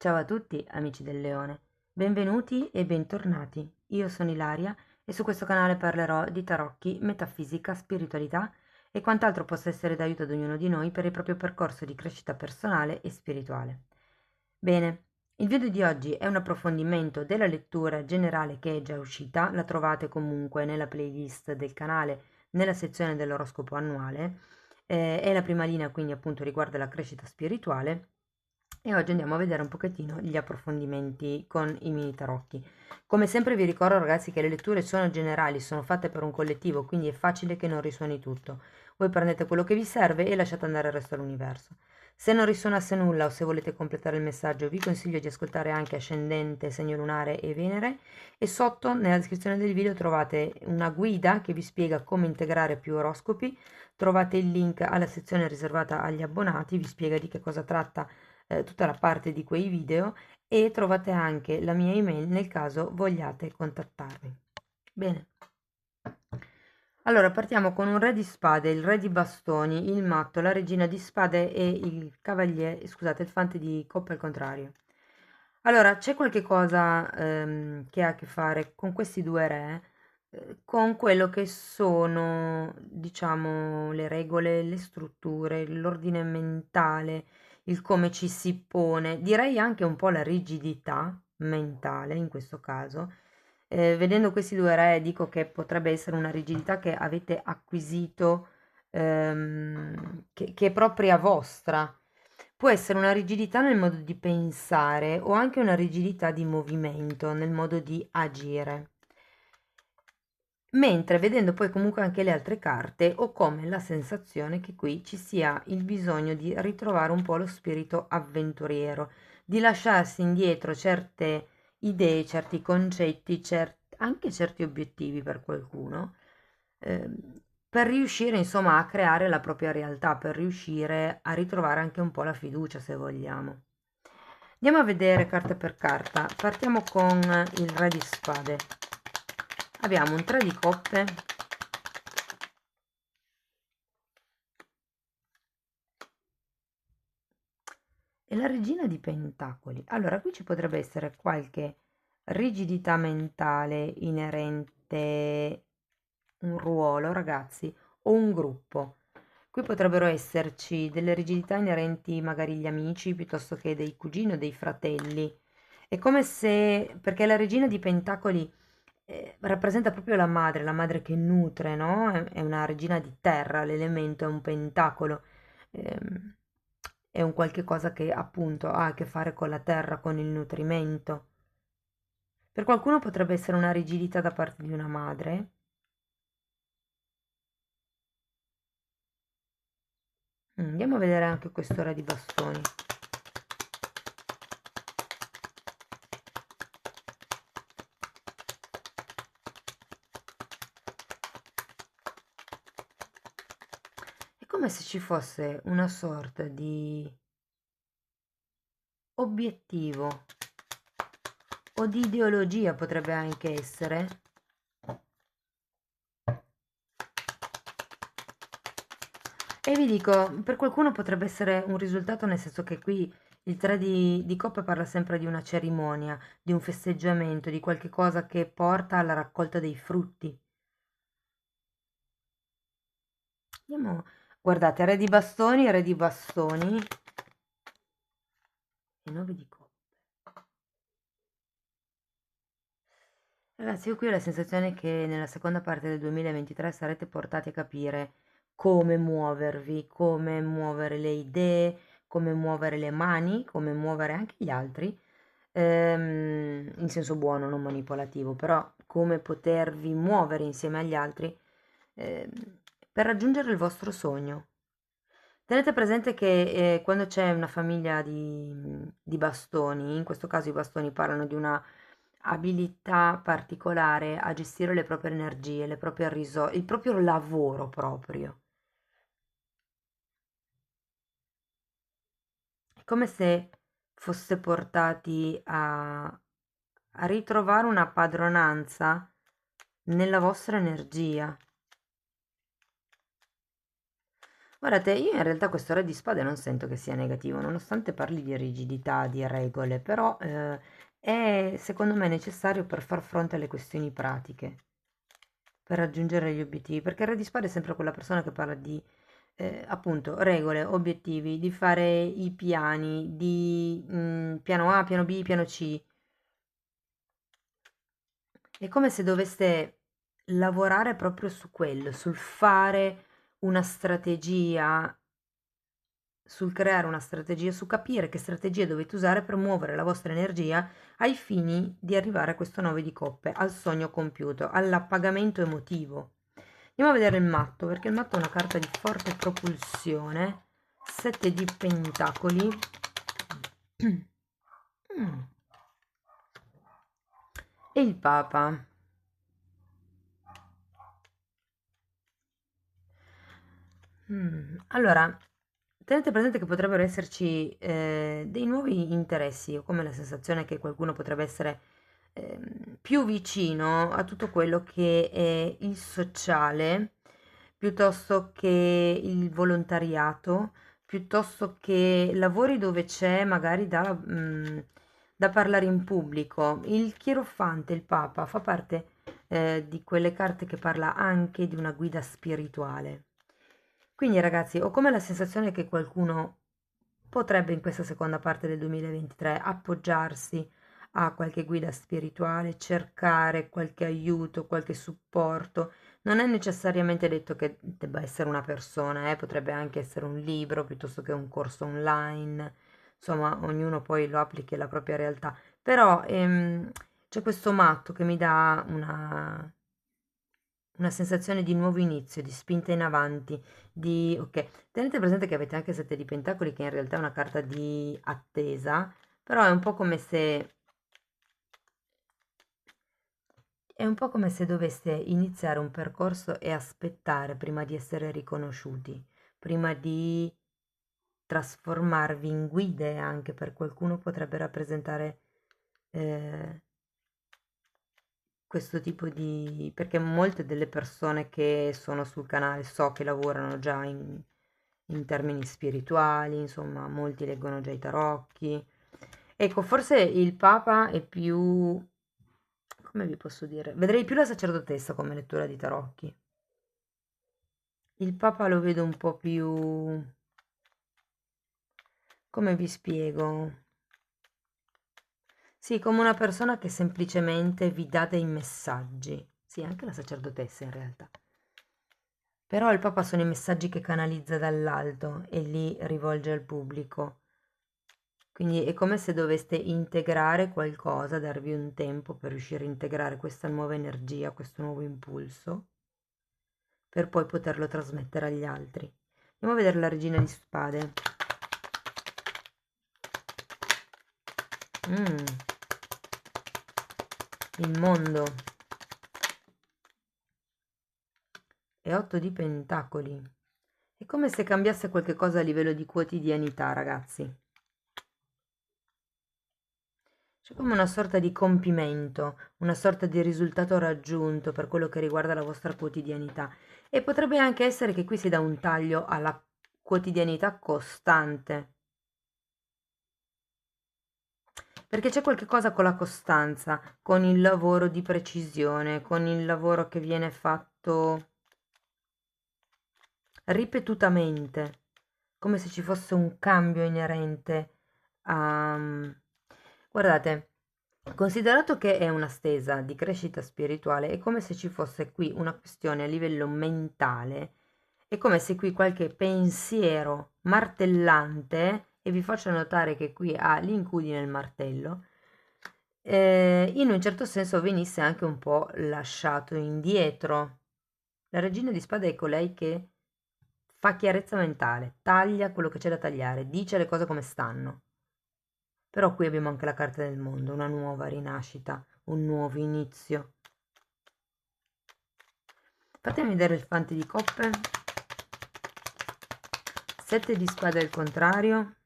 Ciao a tutti amici del leone, benvenuti e bentornati. Io sono Ilaria e su questo canale parlerò di tarocchi, metafisica, spiritualità e quant'altro possa essere d'aiuto ad ognuno di noi per il proprio percorso di crescita personale e spirituale. Bene, il video di oggi è un approfondimento della lettura generale che è già uscita, la trovate comunque nella playlist del canale, nella sezione dell'oroscopo annuale, è la prima linea quindi appunto riguarda la crescita spirituale e oggi andiamo a vedere un pochettino gli approfondimenti con i mini tarocchi. Come sempre vi ricordo ragazzi che le letture sono generali, sono fatte per un collettivo, quindi è facile che non risuoni tutto. Voi prendete quello che vi serve e lasciate andare il resto all'universo. Se non risuonasse nulla o se volete completare il messaggio vi consiglio di ascoltare anche Ascendente, Segno Lunare e Venere e sotto nella descrizione del video trovate una guida che vi spiega come integrare più oroscopi, trovate il link alla sezione riservata agli abbonati, vi spiega di che cosa tratta tutta la parte di quei video e trovate anche la mia email nel caso vogliate contattarmi. Bene. Allora, partiamo con un re di spade, il re di bastoni, il matto, la regina di spade e il cavaliere, scusate, il fante di coppe al contrario. Allora, c'è qualche cosa che ha a che fare con questi due re, con quello che sono, diciamo, le regole, le strutture, l'ordine mentale, il come ci si pone, direi anche un po' la rigidità mentale in questo caso. Vedendo questi due re dico che potrebbe essere una rigidità che avete acquisito, che è propria vostra. Può essere una rigidità nel modo di pensare o anche una rigidità di movimento, nel modo di agire. Mentre vedendo poi comunque anche le altre carte ho come la sensazione che qui ci sia il bisogno di ritrovare un po' lo spirito avventuriero, di lasciarsi indietro certe idee, certi concetti, anche certi obiettivi per qualcuno, per riuscire insomma a creare la propria realtà, per riuscire a ritrovare anche un po' la fiducia se vogliamo. Andiamo a vedere carta per carta. Partiamo con il re di spade. Abbiamo un 3 di coppe e la regina di pentacoli. Allora, qui ci potrebbe essere qualche rigidità mentale inerente un ruolo, ragazzi, o un gruppo. Qui potrebbero esserci delle rigidità inerenti magari agli amici piuttosto che dei cugini o dei fratelli. È come se, perché la regina di pentacoli rappresenta proprio la madre che nutre, no? È una regina di terra, l'elemento è un pentacolo. Ehm, è un qualche cosa che appunto ha a che fare con la terra, con il nutrimento. Per qualcuno potrebbe essere una rigidità da parte di una madre. Andiamo a vedere anche quest'ora di bastoni. È come se ci fosse una sorta di obiettivo o di ideologia potrebbe anche essere. E vi dico, per qualcuno potrebbe essere un risultato, nel senso che qui il 3 di coppe parla sempre di una cerimonia, di un festeggiamento, di qualche cosa che porta alla raccolta dei frutti. Andiamo, guardate, re di bastoni e 9 di coppe. Ragazzi, io qui ho la sensazione che nella seconda parte del 2023 sarete portati a capire come muovervi, come muovere le idee, come muovere le mani, come muovere anche gli altri, in senso buono, non manipolativo, però come potervi muovere insieme agli altri, ehm, per raggiungere il vostro sogno. Tenete presente che quando c'è una famiglia di bastoni, in questo caso i bastoni parlano di una abilità particolare a gestire le proprie energie, le proprie risorse, il proprio lavoro proprio. È come se foste portati a ritrovare una padronanza nella vostra energia. Guardate, io in realtà questo re di spade non sento che sia negativo, nonostante parli di rigidità, di regole, però è secondo me necessario per far fronte alle questioni pratiche, per raggiungere gli obiettivi, perché il re di spade è sempre quella persona che parla di appunto regole, obiettivi, di fare i piani, di piano A, piano B, piano C. È come se doveste lavorare proprio su quello, sul fare una strategia, sul creare una strategia, su capire che strategie dovete usare per muovere la vostra energia ai fini di arrivare a questo 9 di coppe, al sogno compiuto, all'appagamento emotivo. Andiamo a vedere il matto, perché il matto è una carta di forte propulsione, 7 di pentacoli. Mm. E il papa. Allora, tenete presente che potrebbero esserci dei nuovi interessi. Ho come la sensazione che qualcuno potrebbe essere più vicino a tutto quello che è il sociale, piuttosto che il volontariato, piuttosto che lavori dove c'è magari da parlare in pubblico. Il Chierofante, il Papa, fa parte di quelle carte che parla anche di una guida spirituale. Quindi ragazzi, ho come la sensazione che qualcuno potrebbe in questa seconda parte del 2023 appoggiarsi a qualche guida spirituale, cercare qualche aiuto, qualche supporto. Non è necessariamente detto che debba essere una persona, potrebbe anche essere un libro piuttosto che un corso online. Insomma, ognuno poi lo applichi alla propria realtà. Però c'è questo matto che mi dà una sensazione di nuovo inizio, di spinta in avanti, di... Ok, tenete presente che avete anche 7 di pentacoli, che in realtà è una carta di attesa, però è un po' come se doveste iniziare un percorso e aspettare prima di essere riconosciuti, prima di trasformarvi in guide anche per qualcuno potrebbe rappresentare eh, questo tipo di... perché molte delle persone che sono sul canale so che lavorano già in termini spirituali, insomma, molti leggono già i tarocchi. Ecco, forse il Papa è più... come vi posso dire? Vedrei più la sacerdotessa come lettura di tarocchi. Il Papa lo vedo un po' più... come vi spiego? Sì, come una persona che semplicemente vi dà dei messaggi. Sì, anche la sacerdotessa in realtà. Però il Papa sono i messaggi che canalizza dall'alto e li rivolge al pubblico. Quindi è come se doveste integrare qualcosa, darvi un tempo per riuscire a integrare questa nuova energia, questo nuovo impulso, per poi poterlo trasmettere agli altri. Andiamo a vedere la regina di spade. Mm, il mondo. E 8 di pentacoli. È come se cambiasse qualche cosa a livello di quotidianità, ragazzi. C'è come una sorta di compimento, una sorta di risultato raggiunto per quello che riguarda la vostra quotidianità. E potrebbe anche essere che qui si dà un taglio alla quotidianità costante. Perché c'è qualche cosa con la costanza, con il lavoro di precisione, con il lavoro che viene fatto ripetutamente, come se ci fosse un cambio inerente a... Guardate, considerato che è una stesa di crescita spirituale, è come se ci fosse qui una questione a livello mentale, è come se qui qualche pensiero martellante, e vi faccio notare che qui ha l'incudine e il martello, in un certo senso venisse anche un po' lasciato indietro. La regina di spade è colei che fa chiarezza mentale, taglia quello che c'è da tagliare, dice le cose come stanno. Però qui abbiamo anche la carta del mondo, una nuova rinascita, un nuovo inizio. Fatemi vedere il fante di coppe. 7 di spade al contrario.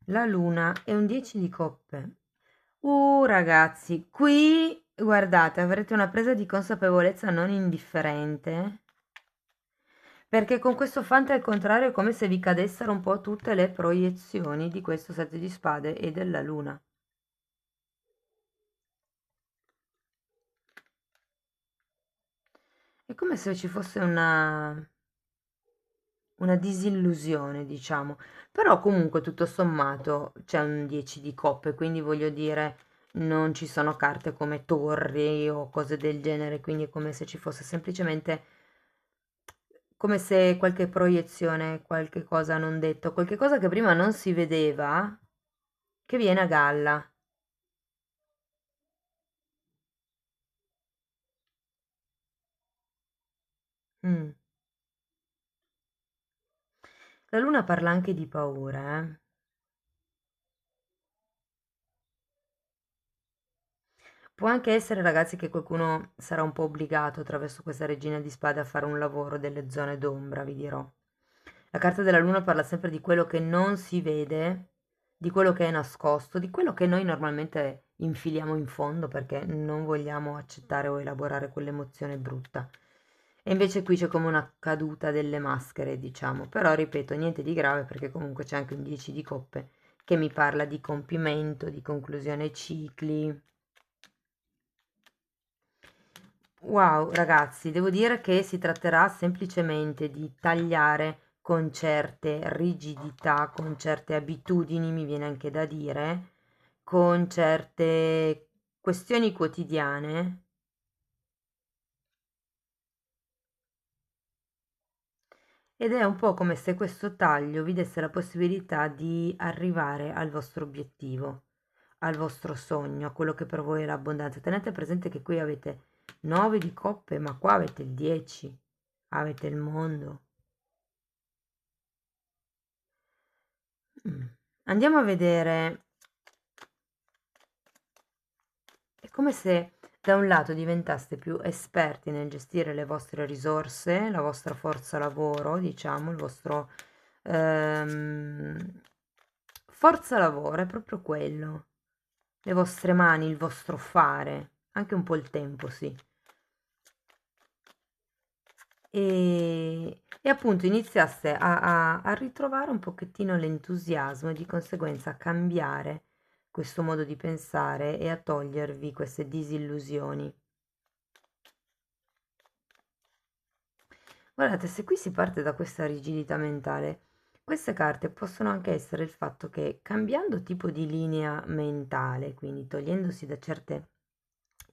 La luna e un 10 di coppe. Ragazzi, qui Guardate, avrete una presa di consapevolezza non indifferente, perché con questo fante al contrario è come se vi cadessero un po' tutte le proiezioni di questo sette di spade e della luna. È come se ci fosse una disillusione, diciamo. Però comunque tutto sommato c'è un 10 di coppe, quindi voglio dire, non ci sono carte come torri o cose del genere, quindi è come se ci fosse semplicemente come se qualche proiezione, qualche cosa non detto, qualche cosa che prima non si vedeva, che viene a galla. Mm. La luna parla anche di paura, eh. Può anche essere, ragazzi, che qualcuno sarà un po' obbligato attraverso questa regina di spade a fare un lavoro delle zone d'ombra, vi dirò. La carta della luna parla sempre di quello che non si vede, di quello che è nascosto, di quello che noi normalmente infiliamo in fondo perché non vogliamo accettare o elaborare quell'emozione brutta. E invece qui c'è come una caduta delle maschere, diciamo. Però, ripeto, niente di grave perché comunque c'è anche un 10 di coppe che mi parla di compimento, di conclusione cicli. Wow, ragazzi, devo dire che si tratterà semplicemente di tagliare con certe rigidità, con certe abitudini, mi viene anche da dire, con certe questioni quotidiane. Ed è un po' come se questo taglio vi desse la possibilità di arrivare al vostro obiettivo, al vostro sogno, a quello che per voi è l'abbondanza. Tenete presente che qui avete 9 di coppe, ma qua avete il 10, avete il mondo. Mm. Andiamo a vedere, è come se da un lato diventaste più esperti nel gestire le vostre risorse, la vostra forza lavoro, diciamo, il vostro ehm, forza lavoro, è proprio quello, le vostre mani, il vostro fare, anche un po' il tempo, sì. E appunto iniziaste a ritrovare un pochettino l'entusiasmo e di conseguenza a cambiare questo modo di pensare e a togliervi queste disillusioni. Guardate, se qui si parte da questa rigidità mentale, queste carte possono anche essere il fatto che cambiando tipo di linea mentale, quindi togliendosi da certe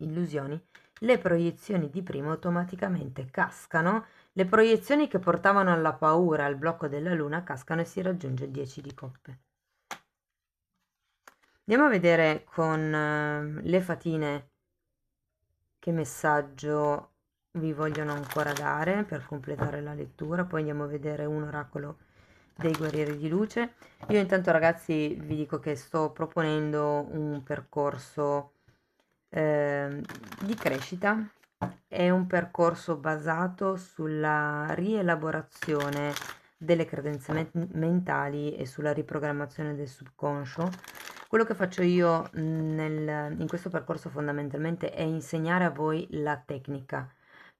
illusioni, le proiezioni di prima automaticamente cascano, le proiezioni che portavano alla paura, al blocco della luna, cascano e si raggiunge il 10 di coppe. Andiamo a vedere con le fatine che messaggio vi vogliono ancora dare per completare la lettura, poi andiamo a vedere un oracolo dei guerrieri di luce. Io intanto, ragazzi, vi dico che sto proponendo un percorso ehm, di crescita. È un percorso basato sulla rielaborazione delle credenze mentali e sulla riprogrammazione del subconscio. Quello che faccio io in questo percorso fondamentalmente è insegnare a voi la tecnica,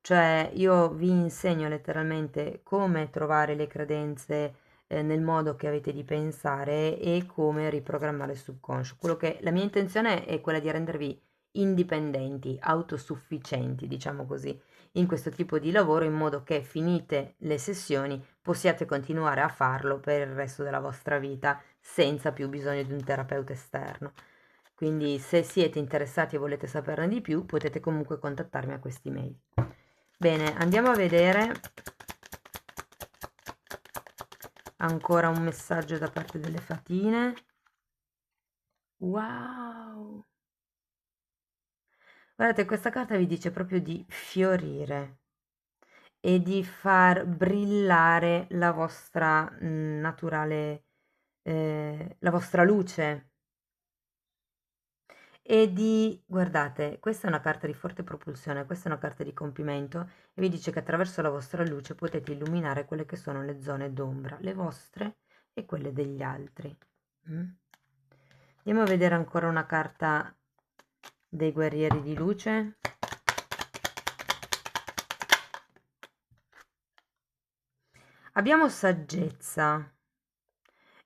cioè io vi insegno letteralmente come trovare le credenze nel modo che avete di pensare e come riprogrammare il subconscio. La mia intenzione è quella di rendervi indipendenti, autosufficienti, diciamo così, in questo tipo di lavoro in modo che finite le sessioni possiate continuare a farlo per il resto della vostra vita senza più bisogno di un terapeuta esterno. Quindi se siete interessati e volete saperne di più, potete comunque contattarmi a questi mail. Bene, andiamo a vedere ancora un messaggio da parte delle fatine. Wow! Guardate, questa carta vi dice proprio di fiorire e di far brillare la vostra naturale, la vostra luce. E di, guardate, questa è una carta di forte propulsione, questa è una carta di compimento e vi dice che attraverso la vostra luce potete illuminare quelle che sono le zone d'ombra, le vostre e quelle degli altri. Mm? Andiamo a vedere ancora una carta dei guerrieri di luce. Abbiamo saggezza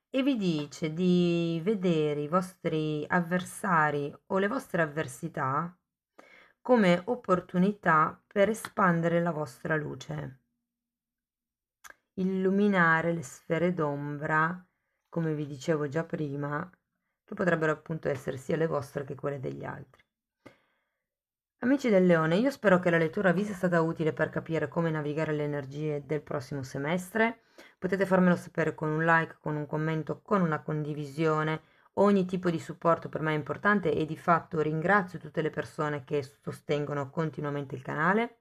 e vi dice di vedere i vostri avversari o le vostre avversità come opportunità per espandere la vostra luce, illuminare le sfere d'ombra, come vi dicevo già prima, che potrebbero appunto essere sia le vostre che quelle degli altri. Amici del Leone, io spero che la lettura vi sia stata utile per capire come navigare le energie del prossimo semestre. Potete farmelo sapere con un like, con un commento, con una condivisione. Ogni tipo di supporto per me è importante e di fatto ringrazio tutte le persone che sostengono continuamente il canale.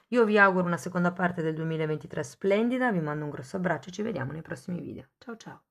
Io vi auguro una seconda parte del 2023 splendida, vi mando un grosso abbraccio e ci vediamo nei prossimi video. Ciao ciao!